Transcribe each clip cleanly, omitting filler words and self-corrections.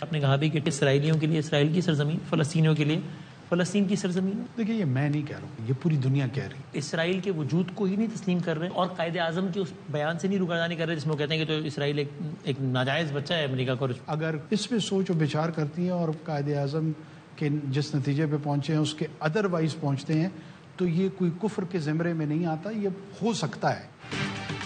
आपने कहा भी कि इसराइलियों के लिए इसराइल की सरजमीन, फ़लस्तीनियों के लिए फ़लस्तीन की सरजमीन। देखिए, ये मैं नहीं कह रहा हूँ, ये पूरी दुनिया कह रही है। इसराइल के वजूद को ही नहीं तस्लीम कर रहे और कायदे आज़म के उस बयान से नहीं रुकादानी कर रहे जिसमें वो कहते हैं कि तो इसराइल एक नाजायज़ बच्चा है अमेरिका का। अगर इसमें सोच और विचार करती हैं और कायदे आज़म के जिस नतीजे पे पहुँचे हैं उसके अदरवाइज पहुँचते हैं, तो ये कोई कुफ्र के ज़मरे में नहीं आता, ये हो सकता है।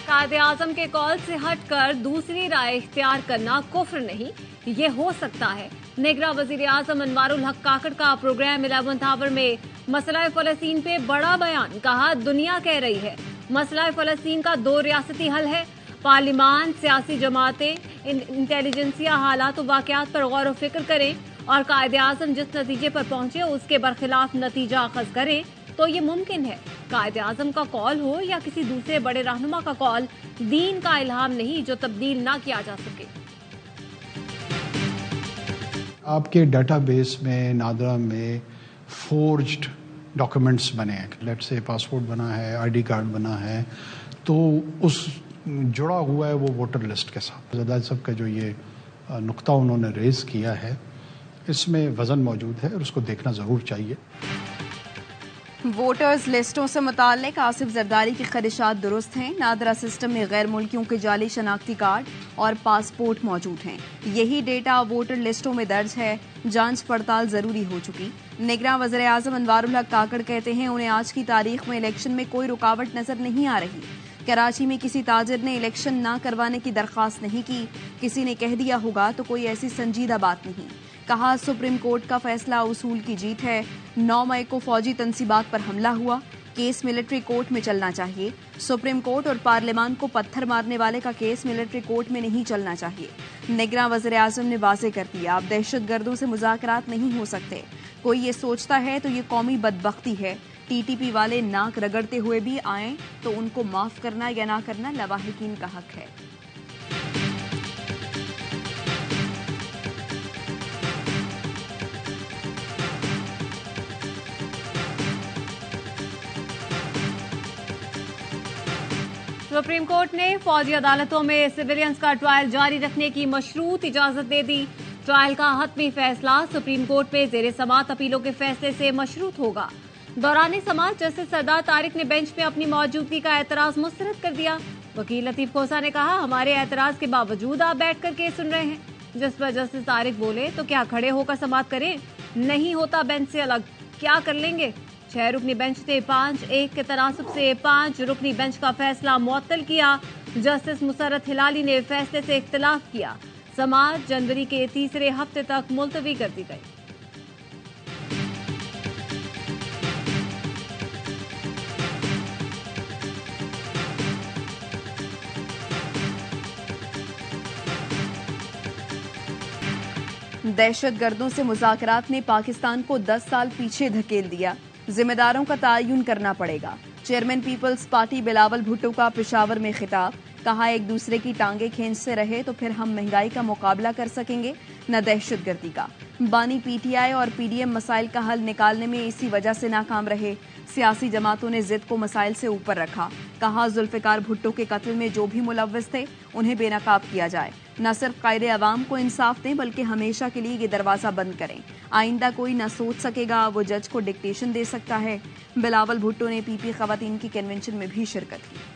कायदे आज़म के कॉल से हटकर दूसरी राय इख्तियार करना कुफ्र नहीं, ये हो सकता है। निगरां वज़ीर आज़म अनवारुल हक काकड़ का प्रोग्राम 11th आवर में मसला फ़लस्तीन पे बड़ा बयान। कहा, दुनिया कह रही है मसला फ़लस्तीन का 2 रियासती हल है। पार्लिमान, सियासी जमातें, इंटेलिजेंसिया हालात और वाक़यात पर गौर व फिक्र करें और कायदे आज़म जिस नतीजे पर पहुंचे उसके बरखिलाफ नतीजा अखज़ करें तो ये मुमकिन है। कायदे आज़म का कॉल हो या किसी दूसरे बड़े रहनुमा का कॉल, दीन का इल्हाम नहीं जो तब्दील ना किया जा सके। आपके डाटाबेस में नादरा में फोर्ज्ड डॉक्यूमेंट्स बने हैं, लेट्स से पासपोर्ट बना है, आईडी कार्ड बना है, तो उस जुड़ा हुआ है वो वोटर लिस्ट के साथ। ज़रदारी साहब का जो ये नुक्ता उन्होंने रेज़ किया है, इसमें वज़न मौजूद है और उसको देखना ज़रूर चाहिए। वोटर्स लिस्टों से मुताल्लिक आसिफ जरदारी की खदशात दुरुस्त हैं। नादरा सिस्टम में गैर मुल्कियों के जाली शनाख्ती कार्ड और पासपोर्ट मौजूद हैं। यही डेटा वोटर लिस्टों में दर्ज है। जांच पड़ताल जरूरी हो चुकी। निगरां वज़ीर आज़म अनवारुल हक काकड़ कहते हैं उन्हें आज की तारीख में इलेक्शन में कोई रुकावट नजर नहीं आ रही। कराची में किसी ताजिर ने इलेक्शन ना करवाने की दरख्वास्त नहीं की। किसी ने कह दिया होगा तो कोई ऐसी संजीदा बात नहीं। कहा, सुप्रीम कोर्ट का फैसला उसूल की जीत है। 9 मई को फौजी तंसीबात पर हमला हुआ, केस मिलिट्री कोर्ट में चलना चाहिए। सुप्रीम कोर्ट और पार्लियामान को पत्थर मारने वाले का केस मिलिट्री कोर्ट में नहीं चलना चाहिए। निगरां वज़ीर आज़म ने वाज़े कर दिया, अब दहशतगर्दों से मुज़ाकरात नहीं हो सकते। कोई ये सोचता है तो ये कौमी बदबख्ती है। टीटीपी वाले नाक रगड़ते हुए भी आए तो उनको माफ करना या ना करना लवाहिकीन का हक है। सुप्रीम कोर्ट ने फौजी अदालतों में सिविलियंस का ट्रायल जारी रखने की मशरूत इजाजत दे दी। ट्रायल का हतमी फैसला सुप्रीम कोर्ट में जेर समात अपीलों के फैसले से मशरूत होगा। दौरान समात जस्टिस सरदार तारिक ने बेंच में अपनी मौजूदगी का एतराज मुस्तरद कर दिया। वकील लतीफ खोसा ने कहा, हमारे एतराज के बावजूद आप बैठकर केस सुन रहे हैं। जिस पर जस्टिस तारिक बोले, तो क्या खड़े होकर समात करें? नहीं होता बेंच से अलग, क्या कर लेंगे? 6 रुकनी बेंच ने 5-1 के तनासब से 5 रुकनी बेंच का फैसला मुअत्तल किया। जस्टिस मुसर्रत हिलाली ने फैसले से इख्तिलाफ किया। समात जनवरी के तीसरे हफ्ते तक मुलतवी कर दी गई। दहशतगर्दों से मुज़ाकरात ने पाकिस्तान को 10 साल पीछे धकेल दिया। जिम्मेदारों का तयन करना पड़ेगा। चेयरमैन पीपल्स पार्टी बिलावल भुट्टो का पेशावर में खिताब। कहा, एक दूसरे की टांगे खींचते रहे तो फिर हम महंगाई का मुकाबला कर सकेंगे, न दहशतगर्दी का। बानी पीटीआई और पीडीएम मसाइल का हल निकालने में इसी वजह से नाकाम रहे। सियासी जमातों ने जिद को मसाइल से ऊपर रखा। कहा, जुल्फिकार भुट्टो के कत्ल में जो भी मुलव्वस थे उन्हें बेनकाब किया जाए। न सिर्फ कायदे अवाम को इंसाफ दें बल्कि हमेशा के लिए ये दरवाजा बंद करें। आइंदा कोई न सोच सकेगा वो जज को डिक्टेशन दे सकता है। बिलावल भुट्टो ने पीपी खवातीन की कन्वेंशन में भी शिरकत की।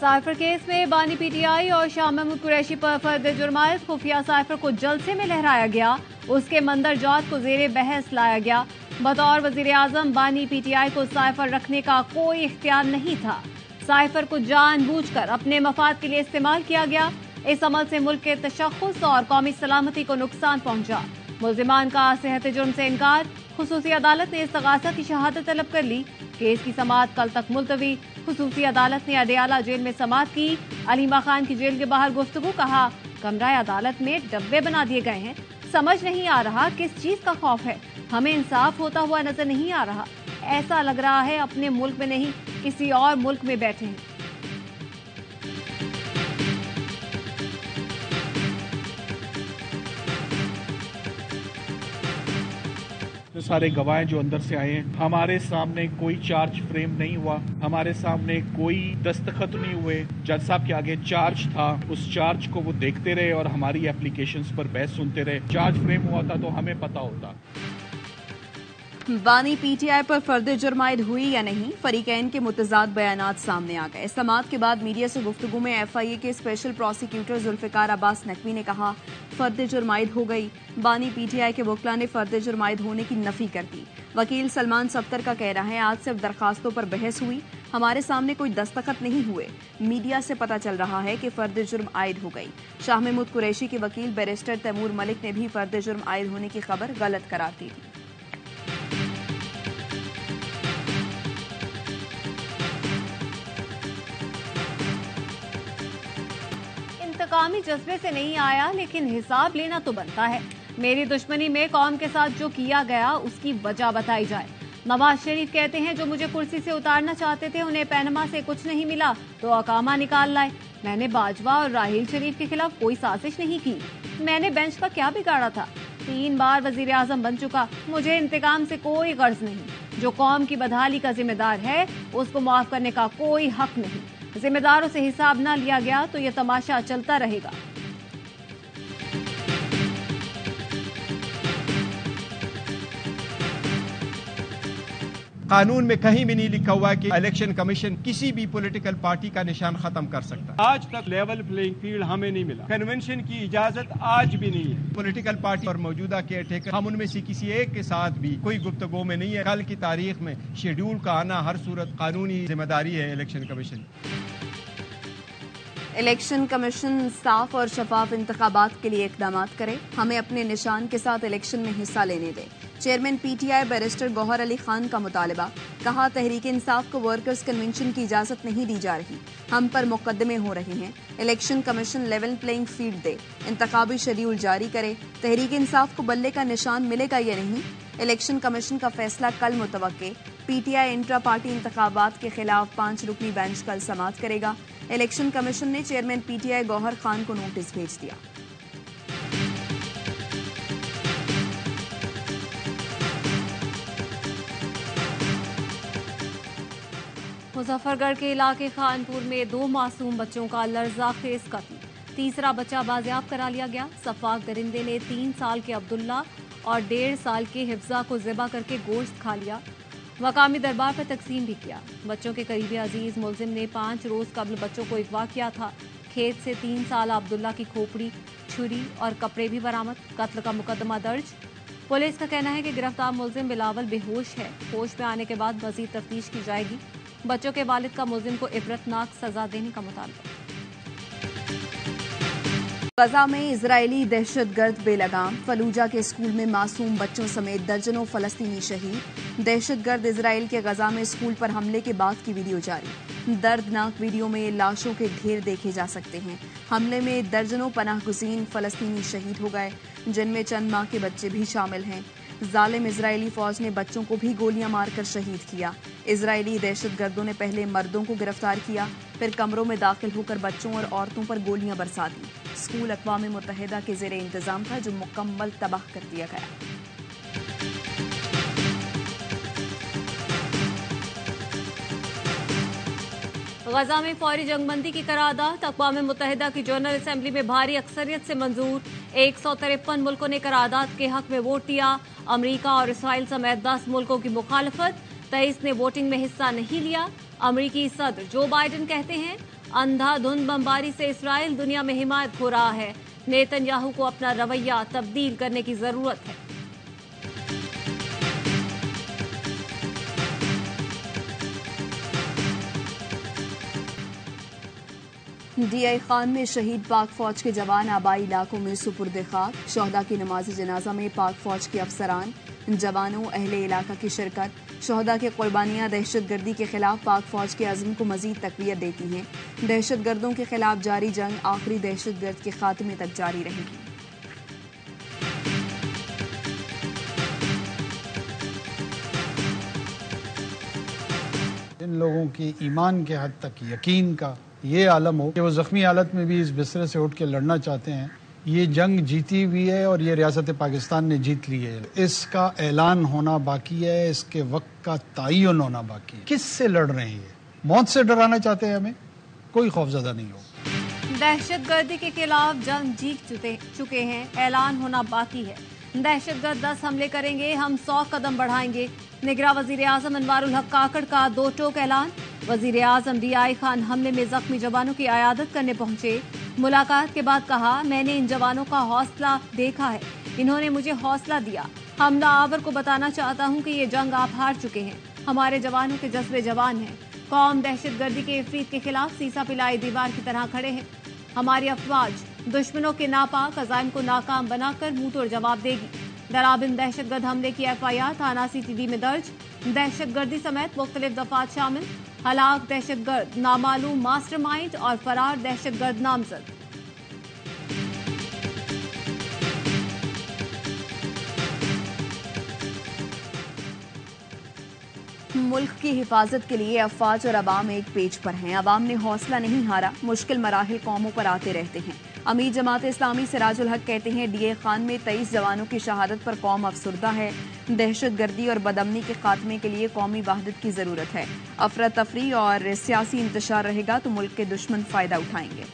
साइफर केस में बानी पीटीआई और शाह महमूद कुरैशी पर फर्द जुर्मायत। खुफिया साइफर को जलसे में लहराया गया, उसके मंदरजात को जेरे बहस लाया गया। बतौर वजीर आजम बानी पीटीआई को साइफर रखने का कोई इख्तियार नहीं था। साइफर को जानबूझकर अपने मफाद के लिए इस्तेमाल किया गया। इस अमल से मुल्क के तशख्खुस और कौमी सलामती को नुकसान पहुंचा। मुल्जिमान का सेहत जुर्म से इनकार। खुसूसी अदालत ने इस्तगासा की शहादत तलब कर ली। केस की समाअत कल तक मुलतवी। खुसूसी अदालत ने अडियाला जेल में समाअत की। अलीमा खान की जेल के बाहर गुफ्तगू। कहा, कमरा अदालत में डब्बे बना दिए गए हैं, समझ नहीं आ रहा किस चीज का खौफ है। हमें इंसाफ होता हुआ नजर नहीं आ रहा। ऐसा लग रहा है अपने मुल्क में नहीं किसी और मुल्क में बैठे हैं। सारे गवाह जो अंदर से आए हैं, हमारे सामने कोई चार्ज फ्रेम नहीं हुआ, हमारे सामने कोई दस्तखत नहीं हुए। जज साहब के आगे चार्ज था, उस चार्ज को वो देखते रहे और हमारी एप्लीकेशंस पर बहस सुनते रहे। चार्ज फ्रेम हुआ था तो हमें पता होता। बानी पीटीआई पर फर्द जुर्म आयद हुई या नहीं, फरीकैन के मुतजाद बयानात सामने आ गए। समाअत के बाद मीडिया से गुफ्तगू में एफआईए के स्पेशल प्रोसिक्यूटर जुल्फिकार अब्बास नकवी ने कहा, फर्द जुर्म आयद हो गई। बानी पीटीआई के वकला ने फर्द जुर्म आयद होने की नफी कर दी। वकील सलमान सफ्तर का कहना है, आज सिर्फ दरखास्तों पर बहस हुई, हमारे सामने कोई दस्तखत नहीं हुए। मीडिया से पता चल रहा है कि फर्द जुर्म आयद हो गई। शाह महमूद कुरैशी के वकील बैरिस्टर तैमूर मलिक ने भी फर्द जुर्म आयद होने की खबर गलत करार दी थी। इंतकामी जज्बे से नहीं आया, लेकिन हिसाब लेना तो बनता है। मेरी दुश्मनी में कौम के साथ जो किया गया उसकी वजह बताई जाए। नवाज शरीफ कहते हैं, जो मुझे कुर्सी से उतारना चाहते थे उन्हें पैनमा से कुछ नहीं मिला तो अकामा निकाल लाए। मैंने बाजवा और राहील शरीफ के खिलाफ कोई साजिश नहीं की। मैंने बेंच का क्या बिगाड़ा था? 3 बार वजीर आजम बन चुका। मुझे इंतकाम से कोई गर्ज नहीं। जो कौम की बदहाली का जिम्मेदार है उसको माफ करने का कोई हक नहीं। जिम्मेदारों से हिसाब न लिया गया तो ये तमाशा चलता रहेगा। कानून में कहीं भी नहीं लिखा हुआ है कि इलेक्शन कमीशन किसी भी पॉलिटिकल पार्टी का निशान खत्म कर सकता है। आज तक लेवल प्लेइंग फील्ड हमें नहीं मिला। कन्वेंशन की इजाजत आज भी नहीं है। पॉलिटिकल पार्टी और मौजूदा केयरटेकर, हम उनमें से किसी एक के साथ भी कोई गुफ्तगू में नहीं है। कल की तारीख में शेड्यूल का आना हर सूरत कानूनी जिम्मेदारी है इलेक्शन कमीशन। इलेक्शन कमीशन साफ और शफाफ इंतखाबात के लिए इकदाम करे। हमें अपने निशान के साथ इलेक्शन में हिस्सा लेने दें। Chairman PTI barrister Gohar Ali Khan का मुतालबा। कहा, तहरीक इंसाफ को वर्कर्स कन्वेंशन की इजाजत नहीं दी जा रही, हम पर मुकदमे हो रहे हैं। Election commission level playing field दे, इंतखाबी शेड्यूल जारी करे। तहरीक इंसाफ को बल्ले का निशान मिलेगा या नहीं, इलेक्शन कमीशन का फैसला कल मुतवक्के। पीटीआई इंट्रा पार्टी इंतखाबात के खिलाफ 5 रुकनी बेंच कल समाअत करेगा। इलेक्शन कमीशन ने चेयरमैन पीटीआई गौहर खान को नोटिस भेज दिया। मुजफ्फरगढ़ के इलाके खानपुर में 2 मासूम बच्चों का लर्जाखेज कत्ल। तीसरा बच्चा बाजियाब करा लिया गया। सफाक दरिंदे ने 3 साल के अब्दुल्ला और 1.5 साल के हिफ्जा को ज़िबा करके गोश्त खा लिया। मकामी दरबार पर तकसीम भी किया। बच्चों के करीबी अजीज मुलजिम ने 5 रोज कबल बच्चों को अगवा किया था। खेत से 3 साल अब्दुल्ला की खोपड़ी, छुरी और कपड़े भी बरामद। कत्ल का मुकदमा दर्ज। पुलिस का कहना है कि गिरफ्तार मुलजिम बिलावल बेहोश है। होश में आने के बाद मजीद तफ्तीश की जाएगी। बच्चों के वालिद का मुलजिम को इबरतनाक सजा देने का मुतालबा। गजा में इजरायली दहशतगर्द बेलगाम। फलूजा के स्कूल में मासूम बच्चों समेत दर्जनों फलस्तीनी शहीद। दहशतगर्द इजराइल के गजा में स्कूल पर हमले के बाद की वीडियो जारी। दर्दनाक वीडियो में लाशों के ढेर देखे जा सकते हैं। हमले में दर्जनों पनाहगुज़ीन फलस्तीनी शहीद हो गए, जिनमें चंद माह के बच्चे भी शामिल हैं। जालिम इजरायली फौज ने बच्चों को भी गोलियां मारकर शहीद किया। इजरायली दहशतगर्दों ने पहले मर्दों को गिरफ्तार किया, फिर कमरों में दाखिल होकर बच्चों और औरतों पर गोलियां बरसा दी। स्कूल अक़वाम मुत्तहिदा के ज़ेरे इंतजाम था, जो मुकम्मल तबाह कर दिया गया। गजा में फौरी जंगबंदी की करारदाद अक़वाम मुत्तहिदा की जनरल असेंबली में भारी अक्सरियत से मंजूर। 153 मुल्कों ने करारदाद के हक में वोट दिया। अमरीका और इसराइल समेत 10 मुल्कों की मुखालफत, 23 ने वोटिंग में हिस्सा नहीं लिया। अमरीकी सदर जो बाइडेन कहते हैं, अंधाधुंध बमबारी से इसराइल दुनिया में हिमायत खो रहा है। नेतन्याहू को अपना रवैया तब्दील करने की जरूरत है। डीआई खान में शहीद पाक फौज के जवान आबाई इलाकों में सुपुर्द खाक। शोहदा की नमाज जनाजा में पाक फौज के अफसरान, जवानों, अहले इलाका की शिरकत। शोहदा के कुर्बानियां दहशतगर्दी के खिलाफ पाक फौज के अज़्म को मजीद तक़वियत देती हैं। दहशतगर्दों के खिलाफ जारी जंग आखिरी दहशतगर्द के खात्मे तक जारी रहेगी। इन लोगों की ईमान के हद तक यकीन का ये आलम हो कि वो ज़ख्मी हालत में भी इस बिस्तरे से उठ के लड़ना चाहते हैं, ये जंग जीती हुई है और ये रियासत पाकिस्तान ने जीत ली है। इसका ऐलान होना बाकी है, इसके वक्त का तयन होना बाकी है। किससे लड़ रहे हैं? ये मौत से डराना चाहते हैं हमें? कोई खौफजदा नहीं हो। दहशतगर्दी के खिलाफ जंग जीत चुके हैं, ऐलान होना बाकी है। दहशतगर्द 10 हमले करेंगे, हम 100 कदम बढ़ाएंगे। निगरां वजीर आजम अनवारुल हक काकड़ का दो टोक ऐलान। वजीर आजम DI खान हमले में जख्मी जवानों की आयादत करने पहुंचे। मुलाकात के बाद कहा, मैंने इन जवानों का हौसला देखा है, इन्होंने मुझे हौसला दिया। हमला आवर को बताना चाहता हूं कि ये जंग आप हार चुके हैं। हमारे जवानों के जज्बे जवान हैं। कौम दहशतगर्दी के इफरीत के खिलाफ सीसा पिलाई दीवार की तरह खड़े हैं। हमारी अफवाज दुश्मनों के नापाक अज़ाइम को नाकाम बनाकर मुंहतोड़ जवाब देगी। दराबिन दहशतगर्द हमले की FIR थाना CTD में दर्ज। दहशतगर्दी समेत मुख्तलिफ दफात शामिल। हलाक दहशतगर्द, नामालूम मास्टरमाइंड और फरार दहशतगर्द नामजद। मुल्क की हिफाजत के लिए अफवाज और अवाम एक पेज पर हैं। अवाम ने हौसला नहीं हारा, मुश्किल मराहिल कौमों पर आते रहते हैं। अमीर जमात इस्लामी सिराजुल हक कहते हैं, DI खान में 23 जवानों की शहादत पर कौम अफसुर्दा है। दहशतगर्दी और बदअमनी के खात्मे के लिए कौमी वहदत की जरूरत है। अफरा तफरी और सियासी इंतशार रहेगा तो मुल्क के दुश्मन फायदा उठाएंगे।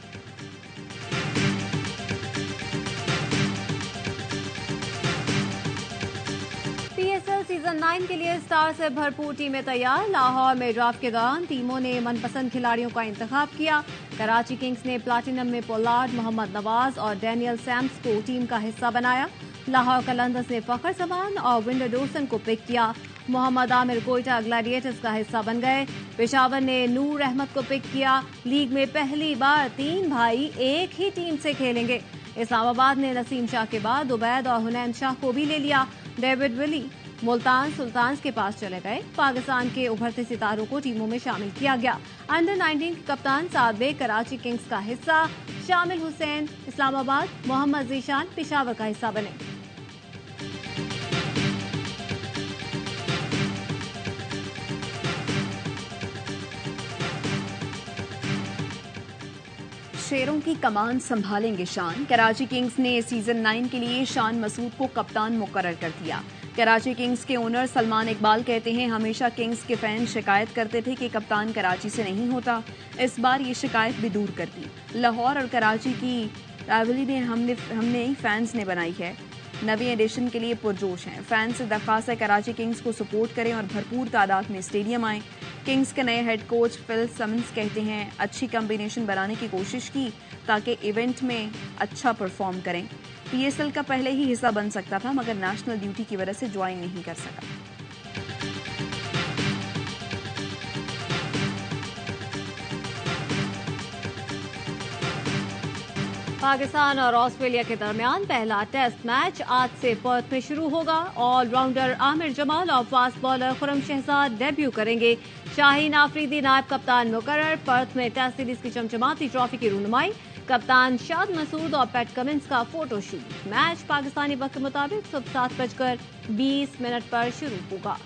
PSL सीजन 9 के लिए स्टार से भरपूर टीमें तैयार। लाहौर में ड्राफ्ट के दौरान टीमों ने मनपसंद खिलाड़ियों का इंतखाब किया। कराची किंग्स ने प्लाटिनम में पोलार्ड, मोहम्मद नवाज और डैनियल सैम्स को टीम का हिस्सा बनाया। लाहौर कलंदर्स ने फखर जमान और विंडर डोसन को पिक किया। मोहम्मद आमिर कोयटा ग्लैडिएटर्स का हिस्सा बन गए। पेशावर ने नूर अहमद को पिक किया। लीग में पहली बार 3 भाई एक ही टीम से खेलेंगे। इस्लामाबाद ने नसीम शाह के बाद उबैद और हुनैन शाह को भी ले लिया। डेविड विली मुल्तान सुल्तान्स के पास चले गए। पाकिस्तान के उभरते सितारों को टीमों में शामिल किया गया। अंडर 19 के कप्तान सादबे कराची किंग्स का हिस्सा। शामिल हुसैन इस्लामाबाद, मोहम्मद जीशान पेशावर का हिस्सा बने। शेरों की कमान संभालेंगे शान। कराची किंग्स ने सीजन 9 के लिए शान मसूद को कप्तान मुकर्रर कर दिया। कराची किंग्स के ओनर सलमान इकबाल कहते हैं, हमेशा किंग्स के फैन शिकायत करते थे कि कप्तान कराची से नहीं होता। इस बार ये शिकायत भी दूर कर दी। लाहौर और कराची की राइवलरी ने हमने ही फैंस ने बनाई है। नवी एडिशन के लिए पुरजोश हैं। फैंस से दरख्वास्त है कराची किंग्स को सपोर्ट करें और भरपूर तादाद में स्टेडियम आएँ। किंग्स के नए हेड कोच फिल समन्स कहते हैं, अच्छी कॉम्बिनेशन बनाने की कोशिश की ताकि इवेंट में अच्छा परफॉर्म करें। PSL का पहले ही हिस्सा बन सकता था मगर नेशनल ड्यूटी की वजह से ज्वाइन नहीं कर सका। पाकिस्तान और ऑस्ट्रेलिया के दरमियान पहला टेस्ट मैच आज से पर्थ में शुरू होगा। ऑलराउंडर आमिर जमाल और fast bowler Khurram Shahzad debut करेंगे। शाहीन आफरीदी नायब कप्तान मुकर्रर। पर्थ में टेस्ट सीरीज की चमचमाती ट्रॉफी की रूनुमाई। कप्तान शाद मसूद और पैट कमिंस का फोटो शूट। मैच पाकिस्तानी वक्त के मुताबिक सुबह 7:20 पर शुरू होगा।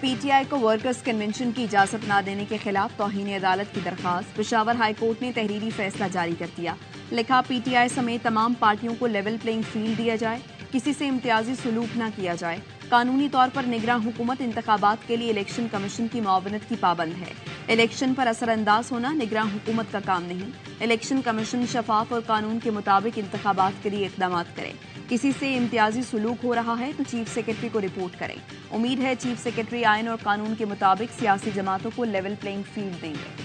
PTI को वर्कर्स कन्वेंशन की इजाजत न देने के खिलाफ तौहीन अदालत की दरखास्त। पेशावर हाई कोर्ट ने तहरीरी फैसला जारी कर दिया। लिखा, PTI समेत तमाम पार्टियों को लेवल प्लेइंग फील्ड दिया जाए, किसी से इम्तियाजी सलूक न किया जाए। कानूनी तौर पर निगरान हुकूमत इंतखाबात के लिए इलेक्शन कमीशन की मुआवनत की पाबंद है। इलेक्शन पर असरअंदाज होना निगरान हुकूमत का काम नहीं। इलेक्शन कमीशन शफाफ और कानून के मुताबिक इंतखाबात के लिए इकदाम करे। किसी से इम्तियाजी सलूक हो रहा है तो चीफ सेक्रेटरी को रिपोर्ट करें। उम्मीद है चीफ सेक्रेटरी आइन और कानून के मुताबिक सियासी जमातों को लेवल प्लेइंग फील्ड देंगे।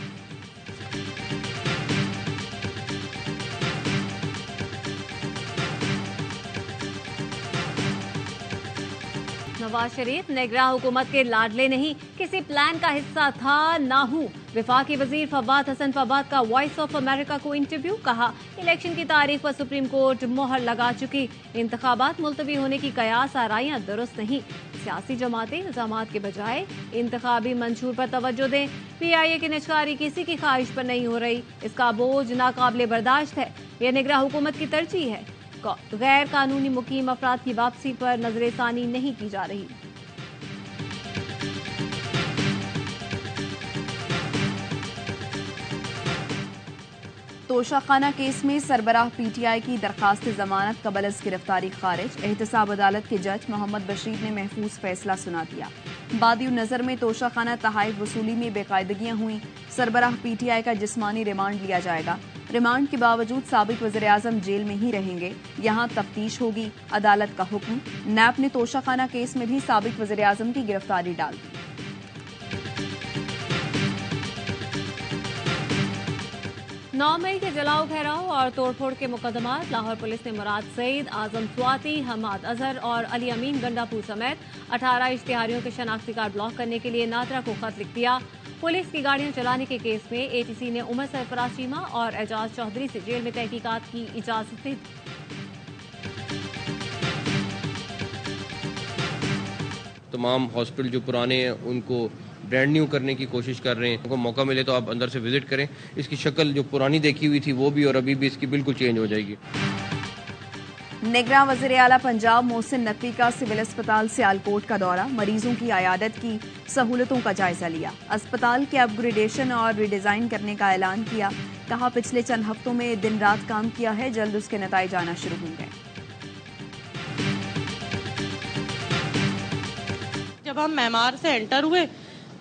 नवाज शरीफ निगरान हुकूमत के लाडले नहीं, किसी प्लान का हिस्सा था ना हूँ। वफाकी वजीर फवाद हसन फवाद का वॉइस ऑफ अमेरिका को इंटरव्यू। कहा, इलेक्शन की तारीख पर सुप्रीम कोर्ट मोहर लगा चुकी। इंतखाबात मुलतवी होने की कयास आराइयां दुरुस्त नहीं। सियासी जमातें इल्जामात के बजाय इंतखाबी मंशूर पर तवज्जो दें। PIA की निजकारी किसी की ख्वाहिश पर नहीं हो रही। इसका बोझ नाकाबिले बर्दाश्त है। यह निगरान हुकूमत की तरजीह है। गैर कानूनी मुकीम अफराद की वापसी पर नजरसानी नहीं की जा रही। तोशाखाना केस में सरबराह पीटीआई की दरखास्त जमानत कबल अज गिरफ्तारी खारिज। एहतसाब अदालत के जज मोहम्मद बशीर ने महफूज फैसला सुना दिया। बादियो नजर में तोशाखाना तहाइफ वसूली में बेकायदगियां हुई। सरबराह पीटीआई का जिस्मानी रिमांड लिया जाएगा। रिमांड के बावजूद साबिक वज़ीर-ए-आज़म जेल में ही रहेंगे। यहां तफ्तीश होगी। अदालत का हुक्म। नैब ने तोशाखाना केस में भी साबिक वज़ीर-ए-आज़म की गिरफ्तारी डाल दी। 9 मई के जलाओ घेराव और तोड़फोड़ के मुकदमात। लाहौर पुलिस ने मुराद सईद, आजम स्वाति, हमाद अजहर और अली अमीन गंडापुर समेत 18 इश्तिहारियों के शनाख्ती कार्ड ब्लॉक करने के लिए नादरा को खत लिख दिया। पुलिस की गाड़ियां चलाने के केस में एटीसी ने उमर सरफराज चीमा और एजाज चौधरी से जेल में तहकीकात की इजाजत दी। तमाम हॉस्पिटल जो पुराने हैं उनको ब्रांड न्यू करने की कोशिश कर रहे हैं। उनको मौका मिले तो आप अंदर से विजिट करें। इसकी शक्ल जो पुरानी देखी हुई थी वो भी और अभी भी इसकी बिल्कुल चेंज हो जाएगी। निगरान वज़ीर आला पंजाब मोहसिन नकवी का सिविल अस्पताल सियालकोट का दौरा। मरीजों की आयादत की सहूलतों का जायजा लिया। अस्पताल के अपग्रेडेशन और रिडिजाइन करने का ऐलान किया। कहा पिछले चंद हफ्तों में दिन रात काम किया है, जल्द उसके नताइज आना शुरू होंगे। जब हम मेमार से एंटर हुए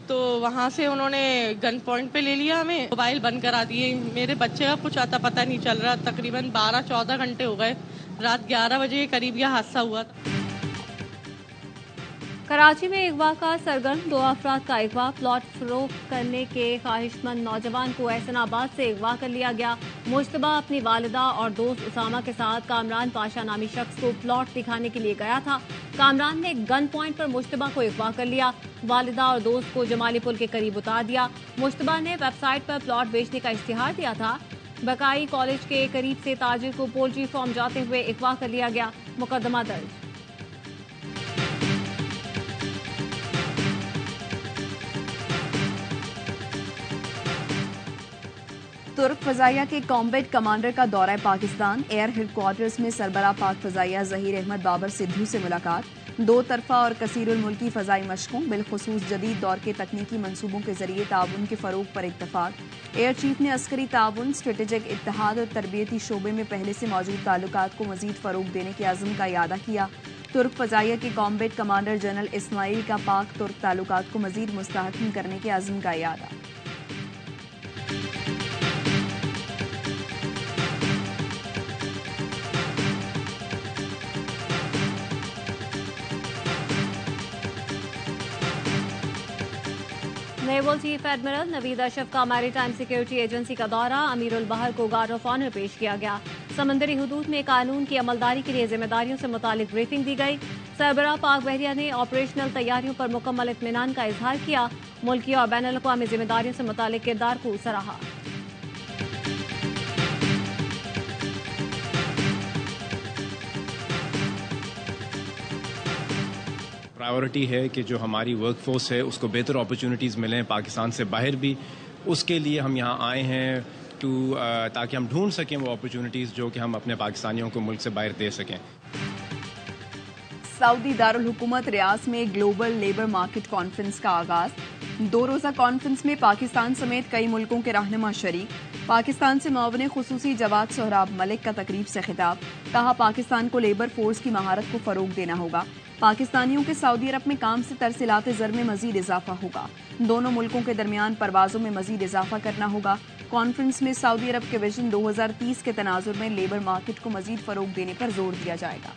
तो वहाँ से उन्होंने गन पॉइंट पे ले लिया, हमें मोबाइल बंद करा दिए। मेरे बच्चे का कुछ आता पता नहीं चल रहा। तकरीबन 12-14 घंटे हो गए। रात 11 बजे के करीब यह हादसा हुआ। कराची में अगवा का सरगर्म। 2 अफराद का अगवा। प्लॉट फरोख्त करने के ख्वाहिशमंद नौजवान को एहसनाबाद से अगवा कर लिया गया। मुश्तबा अपनी वालिदा और दोस्त उसामा के साथ कामरान पाशा नामी शख्स को प्लॉट दिखाने के लिए गया था। कामरान ने गन पॉइंट पर मुश्तबा को अगवा कर लिया। वालिदा और दोस्त को जमाली पुल के करीब उतार दिया। मुश्तबा ने वेबसाइट पर प्लॉट बेचने का इश्तिहार दिया था। बकाई कॉलेज के करीब से ताजिर को पोल्ट्री फार्म जाते हुए अगवा कर लिया गया। मुकदमा दर्ज। तुर्क फजाइया के कॉम्बैट कमांडर का दौरा पाकिस्तान। एयर हेडक्वार्टर्स में सरबराह पाक फजाइया जहीर अहमद बाबर सिद्धू से मुलाकात। 2 तरफा और कसीरुल मुल्की फजाई मशकों बिलखुसूस जदीद दौर के तकनीकी मंसूबों के जरिए ताउन के फरोग पर इत्तफाक। एयर चीफ ने अस्करी ताउन, स्ट्रेटेजिक इत्तेहाद और तरबियती शोबे में पहले से मौजूद ताल्लुकात को मजीद फरोग देने के अज़्म का इयादा किया। तुर्क फजाइया के कॉम्बैट कमांडर जनरल इस्माइल का पाक तुर्क ताल्लुकात को मजीद मुस्तहकम करने के अज़्म का इयादा। Naval chief admiral Naveed Ashraf का मैरीटाइम सिक्योरिटी एजेंसी का दौरा। अमीरुल बहर को गार्ड ऑफ ऑनर पेश किया गया। समंदरी हुदूद में कानून की अमलदारी के लिए जिम्मेदारियों से मुतालिक ब्रीफिंग दी गई। सरबराह पाक बहरिया ने ऑपरेशनल तैयारियों पर मुकम्मल इत्मीनान का इजहार किया। मुल्की और बैनुल अक़वामी जिम्मेदारियों से मुतालिक किरदार को सराहा। प्रायोरिटी है कि जो हमारी वर्कफोर्स है उसको बेहतर अपॉर्चुनिटीज़ मिलें पाकिस्तान से बाहर भी। उसके लिए हम यहाँ आए हैं ताकि हम ढूंढ सकें वो अपॉर्चुनिटीज़ जो कि हम अपने पाकिस्तानियों को मुल्क से बाहर दे सकें। सऊदी दारुल हुकूमत रियाज में ग्लोबल लेबर मार्केट कॉन्फ्रेंस का आगाज। 2 रोज़ा कॉन्फ्रेंस में पाकिस्तान समेत कई मुल्कों के रहनुमा शरीक। पाकिस्तान से मुआविन खुसूसी जवाद सोहराब मलिक का तकरीब से खिताब। कहा पाकिस्तान को लेबर फोर्स की महारत को फरोग देना होगा। पाकिस्तानियों के सऊदी अरब में काम से तरसीलात ज़र में मजीद इजाफा होगा। दोनों मुल्कों के दरमियान परवाजों में मजीद इजाफा करना होगा। कॉन्फ्रेंस में सऊदी अरब के विजन 2030 के तनाजुर में लेबर मार्केट को मजीद फरोग देने पर जोर दिया जाएगा।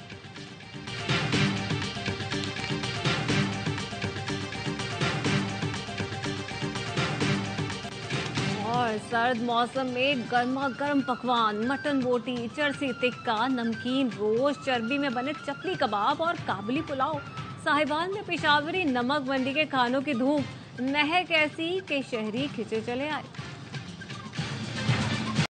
और सर्द मौसम में गर्मा गर्म पकवान, मटन बोटी, चरसी टिक्का, नमकीन रोस्ट, चर्बी में बने चकली कबाब और काबुली पुलाव। साहिवाल में पेशावरी नमक मंडी के खानों की धूम। महक ऐसी कि शहरी खिंचे चले आए।